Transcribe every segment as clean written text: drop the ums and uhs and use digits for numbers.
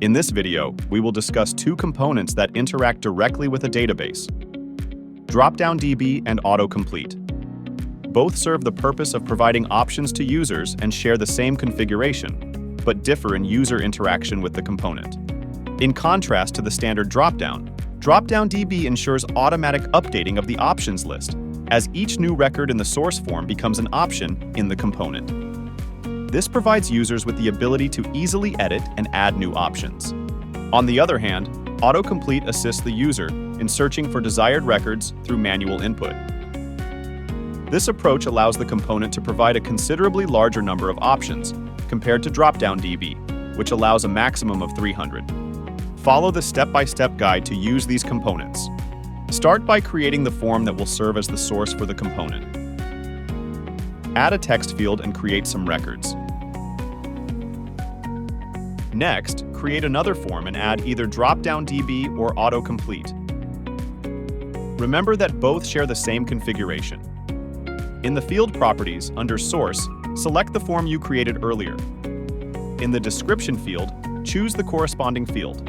In this video, we will discuss two components that interact directly with a database: DropdownDB and Autocomplete. Both serve the purpose of providing options to users and share the same configuration, but differ in user interaction with the component. In contrast to the standard dropdown, DropdownDB ensures automatic updating of the options list, as each new record in the source form becomes an option in the component. This provides users with the ability to easily edit and add new options. On the other hand, Autocomplete assists the user in searching for desired records through manual input. This approach allows the component to provide a considerably larger number of options compared to DropdownDB, which allows a maximum of 300. Follow the step-by-step guide to use these components. Start by creating the form that will serve as the source for the component. Add a text field and create some records. Next, create another form and add either DropdownDB or Autocomplete. Remember that both share the same configuration. In the field properties, under Source, select the form you created earlier. In the description field, choose the corresponding field.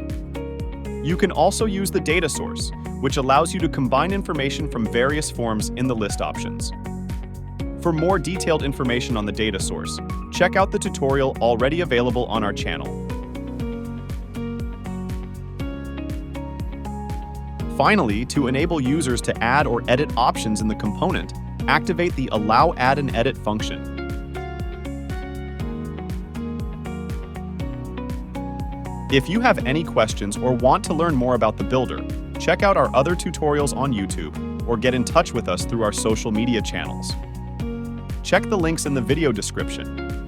You can also use the data source, which allows you to combine information from various forms in the list options. For more detailed information on the data source, check out the tutorial already available on our channel. Finally, to enable users to add or edit options in the component, activate the Allow Add and Edit function. If you have any questions or want to learn more about the builder, check out our other tutorials on YouTube or get in touch with us through our social media channels. Check the links in the video description.